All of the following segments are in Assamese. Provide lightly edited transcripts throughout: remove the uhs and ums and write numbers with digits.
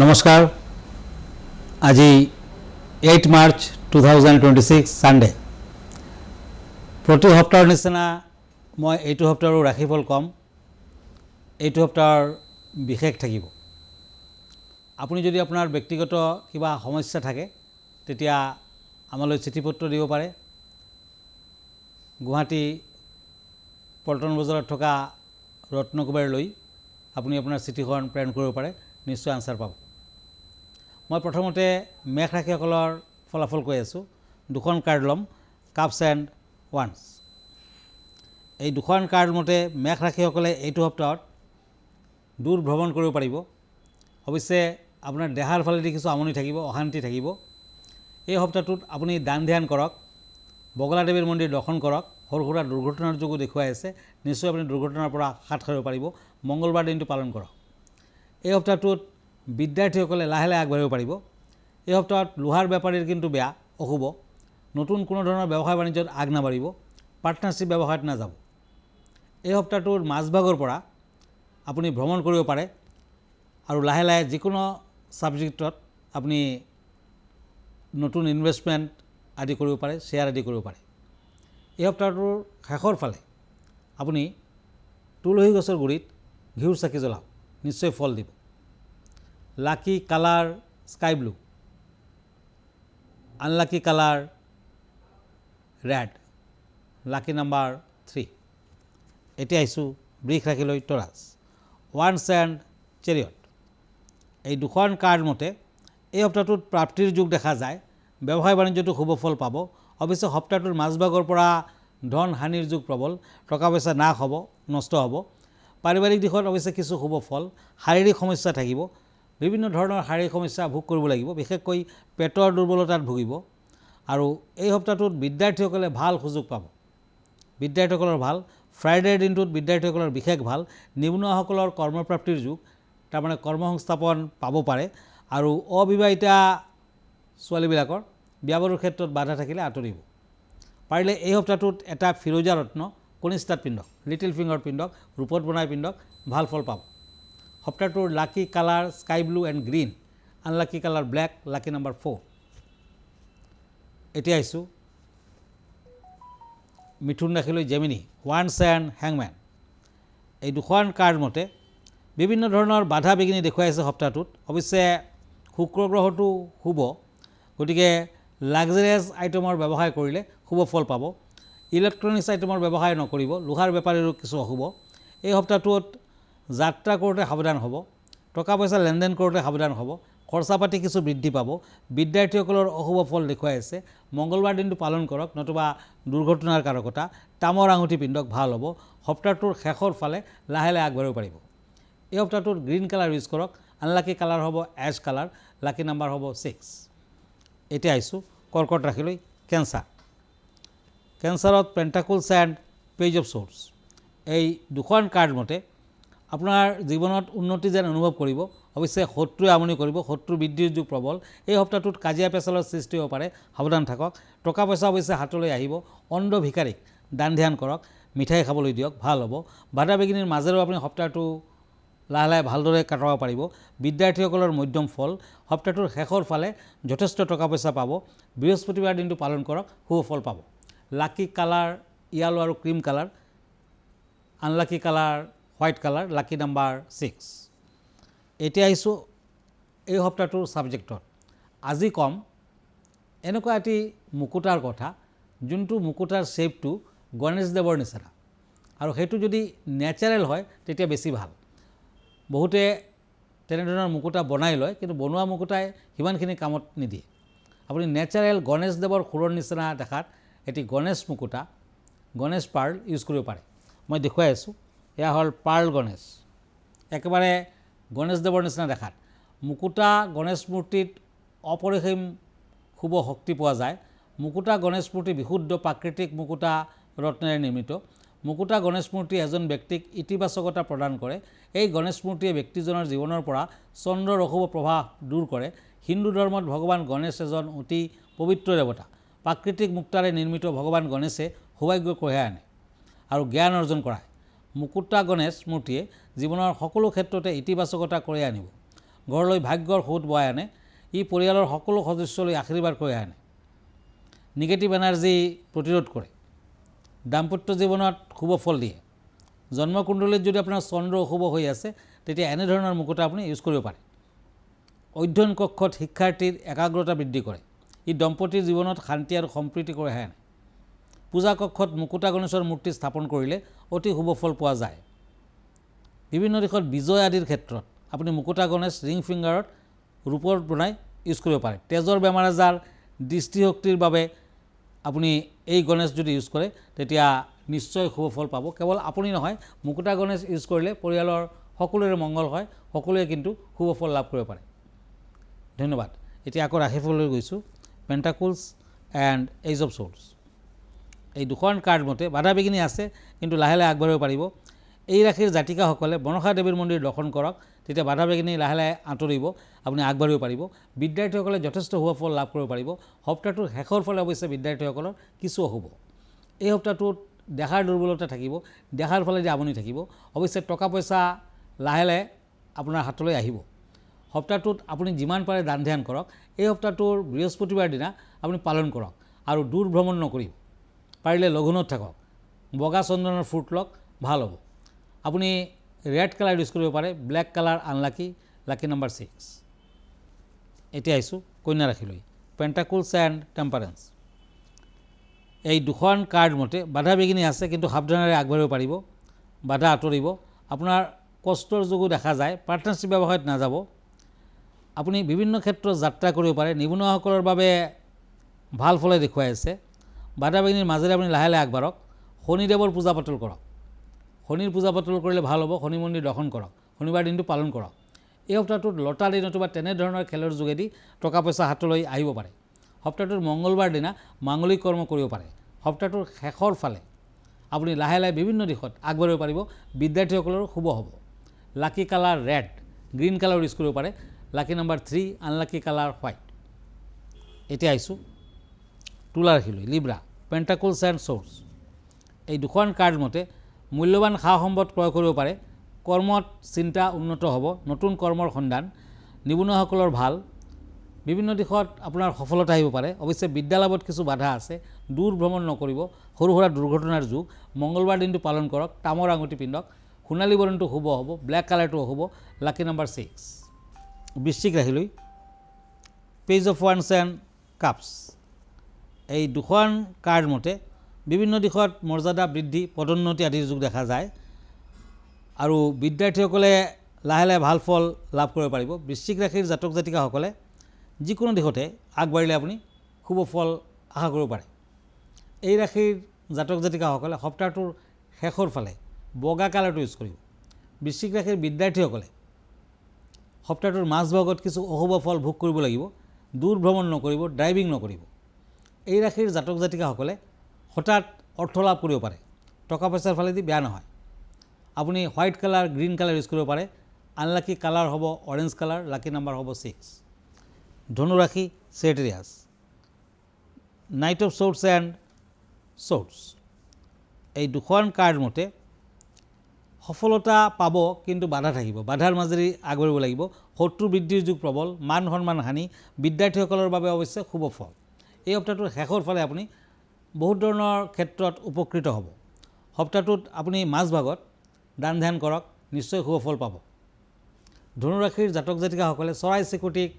নমস্কাৰ। আজি 8 মাৰ্চ 2026 সানডে। প্ৰতি সপ্তাহৰ নিচিনা মই এইটো সপ্তাহৰো ৰাশিফল কম। এইটো সপ্তাহৰ বিশেষ থাকিব। আপুনি যদি আপোনাৰ ব্যক্তিগত কিবা সমস্যা থাকে তেতিয়া আমালৈ চিঠি পত্ৰ দিব পাৰে। গুৱাহাটী পল্টন বজাৰত থকা ৰত্নকুমাৰলৈ আপুনি আপোনাৰ চিঠিখন প্ৰেৰণ কৰিব পাৰে, নিশ্চয় আনচাৰ পাব। মই প্ৰথমতে মেঘ ৰাশিসকলৰ ফলাফল কৈ আছোঁ। দুখন কাৰ্ড ল'ম, কাপছ এণ্ড ওৱান্স। এই দুখন কাৰ্ড মতে মেঘ ৰাশিসকলে এইটো সপ্তাহত দূৰ ভ্ৰমণ কৰিব পাৰিব। অৱশ্যে আপোনাৰ দেহাৰ ফালেদি কিছু আমনি থাকিব, অশান্তি থাকিব। এই সপ্তাহটোত আপুনি দান ধ্যান কৰক, বগলা দেৱীৰ মন্দিৰ দৰ্শন কৰক। সৰু সুৰা দুৰ্ঘটনাৰ যোগো দেখুৱাই আছে, নিশ্চয় আপুনি দুৰ্ঘটনাৰ পৰা হাত সাৰিব পাৰিব। মংগলবাৰ দিনটো পালন কৰক। এই সপ্তাহটোত বিদ্যাৰ্থীসকলে লাহে লাহে আগবাঢ়িব পাৰিব। এই সপ্তাহত লোহাৰ বেপাৰীৰ কিন্তু বেয়া, অশুভ। নতুন কোনো ধৰণৰ ব্যৱসায় বাণিজ্যত আগ নাবাঢ়িব, পাৰ্টনাৰশ্বিপ ব্যৱসায়ত নাযাব। এই সপ্তাহটোৰ মাজভাগৰ পৰা আপুনি ভ্ৰমণ কৰিব পাৰে আৰু লাহে লাহে যিকোনো ছাবজেক্টত আপুনি নতুন ইনভেষ্টমেণ্ট আদি কৰিব পাৰে, শ্বেয়াৰ আদি কৰিব পাৰে। এই সপ্তাহটোৰ শেষৰ ফালে আপুনি তুলসী গছৰ গুৰিত ঘিউৰ চাকি জ্বলাওক, নিশ্চয় ফল দিব। Lucky colour sky blue, unlucky colour red, lucky number 3। এতিয়া আহিছোঁ বৃষ ৰাশিলৈ, টৰাছ, ওৱান্স এণ্ড চেৰিয়ট। এই দুখন কাৰ্ড মতে এই সপ্তাহটোত প্ৰাপ্তিৰ যুগ দেখা যায়। ব্যৱসায় বাণিজ্যটো শুভ ফল পাব। অৱশ্যে সপ্তাহটোৰ মাজভাগৰ পৰা ধন হানিৰ যুগ প্ৰবল, টকা পইচা নাশ হ'ব, নষ্ট হ'ব। পাৰিবাৰিক দিশত অৱশ্যে কিছু শুভ ফল। শাৰীৰিক সমস্যা থাকিব, বিভিন্ন ধৰণৰ শাৰীৰিক সমস্যা ভোগ কৰিব লাগিব, বিশেষকৈ পেটৰ দুৰ্বলতাত ভুগিব। আৰু এই সপ্তাহটোত বিদ্যাৰ্থীসকলে ভাল সুযোগ পাব। বিদ্যাৰ্থীসকলৰ ভাল, ফ্ৰাইডেৰ দিনটোত বিদ্যাৰ্থীসকলৰ বিশেষ ভাল। নিবনুৱাসকলৰ কৰ্মপ্ৰাপ্তিৰ যুগ, তাৰমানে কৰ্মসংস্থাপন পাব পাৰে। আৰু অবিবাহিতা ছোৱালীবিলাকৰ বিয়া বাৰুৰ ক্ষেত্ৰত বাধা থাকিলে আঁতৰিব। পাৰিলে এই সপ্তাহটোত এটা ফিৰোজা ৰত্ন কনিষ্ঠাত পিন্ধক, লিটিল ফিংগাৰত পিন্ধক, ৰূপত বনাই পিন্ধক, ভাল ফল পাব। সপ্তাহটোৰ লাকি colour sky blue and green, unlucky colour black, lucky number 4। এতিয়া আহিছোঁ মিথুন ৰাশিলৈ, জেমিনি, ওৱান্স এণ্ড হেংমেন। এই দুখন কাৰ্ড মতে বিভিন্ন ধৰণৰ বাধা বিঘিনি দেখুৱাই আছে সপ্তাহটোত। অৱশ্যে শুক্ৰ গ্ৰহটো শুভ, গতিকে লাক্সাৰিয়াছ আইটেমৰ ব্যৱসায় কৰিলে শুভ ফল পাব। ইলেক্ট্ৰনিক্স আইটেমৰ ব্যৱসায় নকৰিব, লোহাৰ বেপাৰীৰো কিছু অশুভ। এই সপ্তাহটোত যাত্ৰা কৰোঁতে সাৱধান হ'ব, টকা পইচা লেনদেন কৰোঁতে সাৱধান হ'ব, খৰচা পাতি কিছু বৃদ্ধি পাব। বিদ্যাৰ্থীসকলৰ অশুভ ফল দেখুৱাই আছে। মংগলবাৰ দিনটো পালন কৰক, নতুবা দুৰ্ঘটনাৰ কাৰকতা। তামৰ আঙুঠি পিন্ধক, ভাল হ'ব। সপ্তাহটোৰ শেষৰ ফালে লাহে লাহে আগবাঢ়িব পাৰিব। এই সপ্তাহটোত গ্ৰীণ কালাৰ ইউজ কৰক, আনলাকি কালাৰ হ'ব এছ কালাৰ, লাকি নাম্বাৰ হ'ব 6। এতিয়া আহিছোঁ কৰ্কট ৰাশিলৈ, কেঞ্চাৰ। কেঞ্চাৰত pentacles and page of swords. এই দুখন কাৰ্ড মতে আপোনাৰ জীৱনত উন্নতি যেন অনুভৱ কৰিব। অৱশ্যে শত্ৰুৱে আমনি কৰিব, শত্ৰু বৃদ্ধিৰ যুগ প্ৰবল। এই সপ্তাহটোত কাজিয়া পেচালৰ সৃষ্টি হ'ব পাৰে, সাৱধান থাকক। টকা পইচা অৱশ্যে হাতলৈ আহিব। অন্ধ ভিকাৰীক দান ধ্যান কৰক, মিঠাই খাবলৈ দিয়ক, ভাল হ'ব। বাধা বিঘিনিৰ মাজেৰেও আপুনি সপ্তাহটো লাহে লাহে ভালদৰে কটাব পাৰিব। বিদ্যাৰ্থীসকলৰ মধ্যম ফল। সপ্তাহটোৰ শেষৰ ফালে যথেষ্ট টকা পইচা পাব। বৃহস্পতিবাৰ দিনটো পালন কৰক, শুভ ফল পাব। লাকি কালাৰ য়েলো আৰু cream colour, unlucky colour white colour, lucky number 6। এতিয়া আহিছোঁ এই সপ্তাহটোৰ ছাবজেক্টত। আজি কম এনেকুৱা এটি মুকুতাৰ কথা, যোনটো মুকুতাৰ শ্বেপটো গণেশদেৱৰ নিচিনা, আৰু সেইটো যদি নেচাৰেল হয় তেতিয়া বেছি ভাল। বহুতে তেনেধৰণৰ মুকুতা বনাই লয়, কিন্তু বনোৱা মুকুতাই সিমানখিনি কামত নিদিয়ে। আপুনি নেচাৰেল গণেশদেৱৰ খোৰৰ নিচিনা দেখাত এটি গণেশ মুকুতা, গণেশ পাৰ্ল ইউজ কৰিব পাৰে। মই দেখুৱাই আছোঁ, এয়া হ'ল পাৰ্ল গণেশ, একেবাৰে গণেশদেৱৰ নিচিনা দেখাত। মুকুতা গণেশ মূৰ্তিত অপৰিসীম শুভ শক্তি পোৱা যায়। মুকুতা গণেশ মূৰ্তি বিশুদ্ধ প্ৰাকৃতিক মুকুতা ৰত্নেৰে নিৰ্মিত। মুকুতা গণেশ মূৰ্তি এজন ব্যক্তিক ইতিবাচকতা প্ৰদান কৰে। এই গণেশ মূৰ্তিয়ে ব্যক্তিজনৰ জীৱনৰ পৰা চন্দ্ৰৰ অশুভ প্ৰভাৱ দূৰ কৰে। হিন্দু ধৰ্মত ভগৱান গণেশ এজন অতি পবিত্ৰ দেৱতা। প্ৰাকৃতিক মুক্তাৰে নিৰ্মিত ভগৱান গণেশে সৌভাগ্য কঢ়িয়াই আনে আৰু জ্ঞান অৰ্জন কৰায়। মুকুতা গণেশ মূৰ্তিয়ে জীৱনৰ সকলো ক্ষেত্ৰতে ইতিবাচকতা কঢ়িয়াই আনিব। ঘৰলৈ ভাগ্যৰ সোঁত বহাই আনে। ই পৰিয়ালৰ সকলো সদস্যলৈ আশীৰ্বাদ কঢ়িয়াই আনে। নিগেটিভ এনাৰ্জি প্ৰতিৰোধ কৰে। দাম্পত্য জীৱনত শুভ ফল দিয়ে। জন্মকুণ্ডলীত যদি আপোনাৰ চন্দ্ৰ অশুভ হৈ আছে তেতিয়া এনেধৰণৰ মুকুতা আপুনি ইউজ কৰিব পাৰে। অধ্যয়ন কক্ষত শিক্ষাৰ্থীৰ একাগ্ৰতা বৃদ্ধি কৰে। ই দম্পতীৰ জীৱনত শান্তি আৰু সম্প্ৰীতি কঢ়িয়াই আনে। পূজা কক্ষত মুকুতা গণেশৰ মূৰ্তি স্থাপন কৰিলে অতি শুভ ফল পোৱা যায়। বিভিন্ন দিশত বিজয় আদিৰ ক্ষেত্ৰত আপুনি মুকুতা গণেশ ৰিং ফিংগাৰত ৰূপৰ বনাই ইউজ কৰিব পাৰে। তেজৰ বেমাৰ আজাৰ দৃষ্টিশক্তিৰ বাবে আপুনি এই গণেশ যদি ইউজ কৰে তেতিয়া নিশ্চয় শুভ ফল পাব। কেৱল আপুনি নহয়, মুকুতা গণেশ ইউজ কৰিলে পৰিয়ালৰ সকলোৰে মংগল হয়, সকলোৱে কিন্তু শুভ ফল লাভ কৰিব পাৰে। ধন্যবাদ। এতিয়া আকৌ ৰাশিফললৈ গৈছোঁ। পেণ্টাকুলছ এণ্ড এইজ অফ শ্বৰ্ডছ। এই দুখন কাৰ্ড মতে বাধা বিঘিনি আছে কিন্তু লাহে লাহে আগবাঢ়িব পাৰিব। এই ৰাশিৰ জাতিকাসকলে মনসা দেৱীৰ মন্দিৰ দৰ্শন কৰক, তেতিয়া বাধা বিঘিনি লাহে লাহে আঁতৰিব, আপুনি আগবাঢ়িব পাৰিব। বিদ্যাৰ্থীসকলে যথেষ্ট শুভ ফল লাভ কৰিব পাৰিব। সপ্তাহটোৰ শেষৰ ফালে অৱশ্যে বিদ্যাৰ্থীসকলৰ কিছু অশুভ। এই সপ্তাহটোত দেহাৰ দুৰ্বলতা থাকিব, দেহাৰ ফালেদি আমনি থাকিব। অৱশ্যে টকা পইচা লাহে লাহে আপোনাৰ হাতলৈ আহিব। সপ্তাহটোত আপুনি যিমান পাৰে দান ধ্যান কৰক। এই সপ্তাহটোৰ বৃহস্পতিবাৰ দিনা আপুনি পালন কৰক আৰু দূৰ ভ্ৰমণ নকৰিব। পাৰিলে লঘোণত থাকক। বগা চন্দনৰ ফ্ৰুট লওক, ভাল হ'ব। আপুনি ৰেড কালাৰ ইউজ কৰিব পাৰে। ব্লেক কালাৰ আনলাকি, লাকি নাম্বাৰ 6। এতিয়া আহিছোঁ কন্যা ৰাশিলৈ। পেণ্টাকুলছ এণ্ড টেম্পাৰেন্স। এই দুখন কাৰ্ড মতে বাধা বিঘিনি আছে কিন্তু সাৱধানেৰে আগবাঢ়িব পাৰিব। বাধা আঁতৰিব। আপোনাৰ কষ্টৰ যোগো দেখা যায়। পাৰ্টনাৰশ্বিপ ব্যৱসায়ত নাযাব। আপুনি বিভিন্ন ক্ষেত্ৰত যাত্ৰা কৰিব পাৰে। নিবনুৱাসকলৰ বাবে ভাল ফলে দেখুৱাই আছে। বাধা বিঘিনিৰ মাজেৰে আপুনি লাহে লাহে আগবাঢ়ক। শনিদেৱৰ পূজা পাতল কৰক। শনিৰ পূজা পাতল কৰিলে ভাল হ'ব। শনি মন্দিৰ দৰ্শন কৰক। শনিবাৰ দিনটো পালন কৰক। এই সপ্তাহটোত লটাৰী নতুবা তেনেধৰণৰ খেলৰ যোগেদি টকা পইচা হাতলৈ আহিব পাৰে। সপ্তাহটোৰ মংগলবাৰ দিনা মাংগলিক কৰ্ম কৰিব পাৰে। সপ্তাহটোৰ শেষৰ ফালে আপুনি লাহে লাহে বিভিন্ন দিশত আগবাঢ়িব পাৰিব। বিদ্যাৰ্থীসকলৰ শুভ হ'ব। Lucky colour red, green colour use কৰিব পাৰে। Lucky number 3, unlucky colour white. এতিয়া আহিছোঁ তুলা ৰাশিলৈ। Libra, পেণ্টাকুলছ and swords. এই দুখন কাৰ্ড মতে মূল্যৱান সা সম্পদ ক্ৰয় কৰিব পাৰে। কৰ্মত চিন্তা উন্নত হ'ব। নতুন কৰ্মৰ সন্ধান। নিবনুৱাসকলৰ ভাল। বিভিন্ন দিশত আপোনাৰ সফলতা আহিব পাৰে। অৱশ্যে বিদ্যালাভত কিছু বাধা আছে। দূৰ ভ্ৰমণ নকৰিব। সৰু সুৰা দুৰ্ঘটনাৰ যুগ। মংগলবাৰ দিনটো পালন কৰক। তামৰ আঙুঠি পিন্ধক। সোণালী বৰণটো শুভ হ'ব। ব্লেক কালাৰটো শুভ। লাকি নাম্বাৰ 6। বৃশ্চিক ৰাশিলৈ। পেজ অফ ওৱান্স এণ্ড কাপছ। এই দুখন কাৰ্ড মতে বিভিন্ন দিশত মৰ্যাদা বৃদ্ধি, পদোন্নতি আদিৰ যুগ দেখা যায় আৰু বিদ্যাৰ্থীসকলে লাহে লাহে ভাল ফল লাভ কৰিব পাৰিব। বৃশ্চিক ৰাশিৰ জাতক জাতিকাসকলে যিকোনো দিশতে আগবাঢ়িলে আপুনি শুভ ফল আশা কৰিব পাৰে। এই ৰাশিৰ জাতক জাতিকাসকলে সপ্তাহটোৰ শেষৰ ফালে বগা কালাৰটো ইউজ কৰিব। বৃশ্চিক ৰাশিৰ বিদ্যাৰ্থীসকলে সপ্তাহটোৰ মাজভাগত কিছু অশুভ ফল ভোগ কৰিব লাগিব। দূৰ ভ্ৰমণ নকৰিব, ড্ৰাইভিং নকৰিব। এই ৰাশিৰ জাতক জাতিকাসকলে হঠাৎ অৰ্থ লাভ কৰিব পাৰে। টকা পইচাৰ ফালেদি বেয়া নহয়। আপুনি white colour, green colour use কৰিব পাৰে। আনলাকি কালাৰ হ'ব অৰেঞ্জ কালাৰ। লাকি নাম্বাৰ হ'ব 6। ধনুৰাশি, Sagittarius. Knight of swords and swords. এই দুখন কাৰ্ড মতে সফলতা পাব কিন্তু বাধা থাকিব। বাধাৰ মাজেৰে আগবাঢ়িব লাগিব। শত্ৰু বৃদ্ধিৰ যুগ প্ৰবল। মান সন্মান হানি। বিদ্যাৰ্থীসকলৰ বাবে অৱশ্যে শুভ ফল। এই সপ্তাহটোৰ শেষৰ ফালে আপুনি বহুত ধৰণৰ ক্ষেত্ৰত উপকৃত হ'ব। সপ্তাহটোত আপুনি মাজভাগত দান ধ্যান কৰক, নিশ্চয় শুভ ফল পাব। ধনুৰাশিৰ জাতক জাতিকাসকলে চৰাই চিৰিকটিক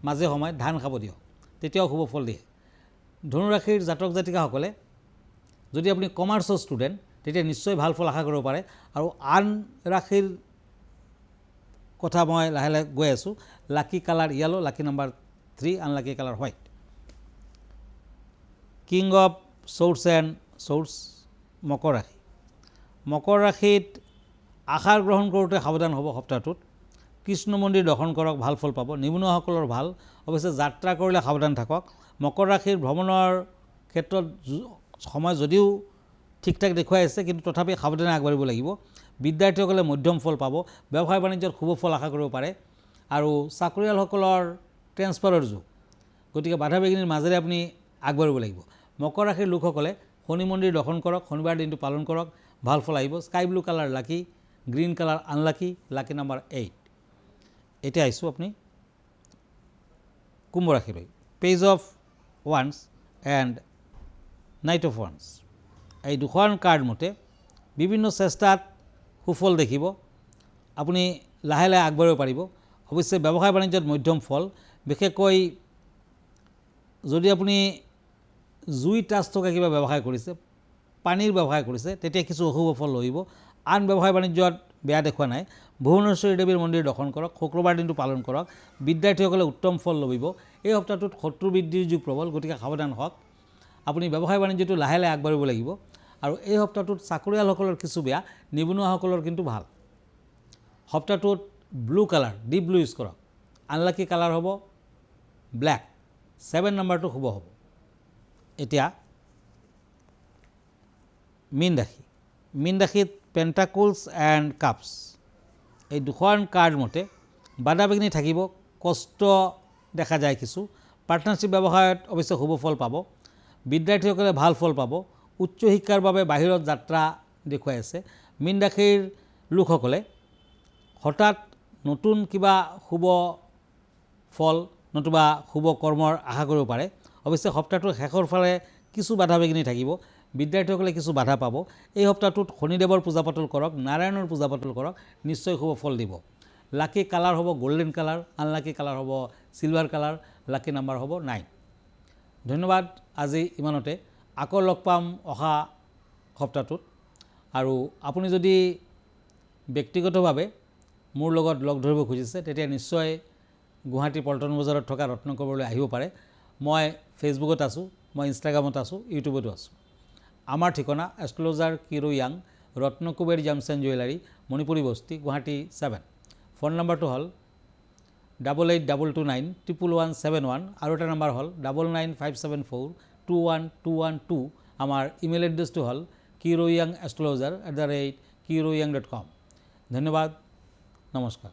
মাজে সময়ে ধান খাব দিয়ক, তেতিয়াও শুভ ফল দিয়ে। ধনুৰাশিৰ জাতক জাতিকাসকলে যদি আপুনি কমাৰ্চৰ ষ্টুডেণ্ট তেতিয়া নিশ্চয় ভাল ফল আশা কৰিব পাৰে। আৰু আন ৰাশিৰ কথা মই লাহে লাহে গৈ আছোঁ। Lucky colour yellow, lucky number 3, unlucky colour white. King of swords and swords, Makar ৰাশি। মকৰ ৰাশিত আহাৰ গ্ৰহণ কৰোঁতে সাৱধান হ'ব। সপ্তাহটোত কৃষ্ণ মন্দিৰ দৰ্শন কৰক, ভাল ফল পাব। নিবনুৱাসকলৰ ভাল। অৱশ্যে যাত্ৰা কৰিলে সাৱধান থাকক। মকৰ ৰাশিৰ ভ্ৰমণৰ ক্ষেত্ৰত সময় যদিও ঠিক ঠাক দেখুৱাই আছে কিন্তু তথাপি সাৱধানে আগবাঢ়িব লাগিব। বিদ্যাৰ্থীসকলে মধ্যম ফল পাব। ব্যৱসায় বাণিজ্যত শুভ ফল আশা কৰিব পাৰে আৰু চাকৰিয়ালসকলৰ ট্ৰেন্সফাৰৰ যুগ, গতিকে বাধা বিঘিনিৰ মাজেৰে আপুনি আগবাঢ়িব লাগিব। মকৰ ৰাশিৰ লোকসকলে শনি মন্দিৰ দৰ্শন কৰক। শনিবাৰ দিনটো পালন কৰক, ভাল ফল আহিব। স্কাই ব্লু কালাৰ লাকি, গ্ৰীণ কালাৰ আনলাকি, লাকি নাম্বাৰ 8। এতিয়া আহিছোঁ আপুনি কুম্ভ ৰাশিলৈ, পেজ অফ ওৱান্স এণ্ড নাইট অফ ওৱান্স। এই দুখন কাৰ্ড মতে বিভিন্ন চেষ্টাত সুফল দেখিব, আপুনি লাহে লাহে আগবাঢ়িব পাৰিব। অৱশ্যে ব্যৱসায় বাণিজ্যত মধ্যম ফল, বিশেষকৈ যদি আপুনি জুই টাচ থকা কিবা ব্যৱসায় কৰিছে, পানীৰ ব্যৱসায় কৰিছে, তেতিয়া কিছু অশুভ ফল লভিব। আন ব্যৱসায় বাণিজ্যত বেয়া দেখুওৱা নাই। ভুৱনেশ্বৰী দেৱীৰ মন্দিৰ দৰ্শন কৰক, শুক্ৰবাৰ দিনটো পালন কৰক, বিদ্যাৰ্থীসকলে উত্তম ফল লভিব। এই সপ্তাহটোত শত্ৰু বৃদ্ধিৰ যুগ প্ৰবল, গতিকে সাৱধান হওক। আপুনি ব্যৱসায় বাণিজ্যটো লাহে লাহে আগবাঢ়িব লাগিব। আৰু এই সপ্তাহটোত চাকৰিয়ালসকলৰ কিছু বেয়া, নিবনুৱাসকলৰ কিন্তু ভাল। সপ্তাহটোত blue colour, deep blue use কৰক। আনলাকি কালাৰ হ'ব ব্লেক, 7 নম্বৰটো শুভ হ'ব। এতিয়া মীন ৰাশি। মীন ৰাশিত পেণ্টাকুলছ এণ্ড কাপছ, এই দুখন কাৰ্ড মতে বাধা বিঘিনি থাকিব, কষ্ট দেখা যায় কিছু। পাৰ্টনাৰশ্বিপ ব্যৱসায়ত অৱশ্যে শুভ ফল পাব। বিদ্যাৰ্থীসকলে ভাল ফল পাব। উচ্চ শিক্ষাৰ বাবে বাহিৰত যাত্ৰা দেখুৱাই আছে। মীন ৰাশিৰ লোকসকলে হঠাৎ নতুন কিবা শুভ ফল নতুবা শুভ কৰ্মৰ আশা কৰিব পাৰে। অৱশ্যে সপ্তাহটোৰ শেষৰ ফালে কিছু বাধা বিঘিনি থাকিব, বিদ্যাৰ্থীসকলে কিছু বাধা পাব। এই সপ্তাহটোত শনিদেৱৰ পূজা পাতল কৰক, নাৰায়ণৰ পূজা পাতল কৰক, নিশ্চয় শুভ ফল দিব। লাকি কালাৰ হ'ব গল্ডেন কালাৰ, আনলাকি কালাৰ হ'ব চিলভাৰ কালাৰ, লাকি নাম্বাৰ হ'ব 9। ধন্যবাদ, আজি ইমানতে। আকৌ লগ পাম অহা সপ্তাহটোত। আৰু আপুনি যদি ব্যক্তিগতভাৱে মোৰ লগত লগ ধৰিব খুজিছে, তেতিয়া নিশ্চয় গুৱাহাটীৰ পল্টন বজাৰত থকা ৰত্নকমললৈ আহিব পাৰে। মই ফেচবুকত আছোঁ, মই ইনষ্টাগ্ৰামত আছোঁ, ইউটিউবতো আছোঁ। আমাৰ ঠিকনা এষ্ট্ৰলজাৰ কিৰো য়াং, Ratnakuber gems and jewellery, Manipuri Basti, Guwahati 7। Phone নম্বৰটো হ'ল 8822911171 আৰু এটা নম্বৰ হ'ল 9957421212। আমাৰ ইমেইল এড্ৰেছটো হ'ল kiroyangastrologer@kiroyang.com। ধন্যবাদ, নমস্কাৰ।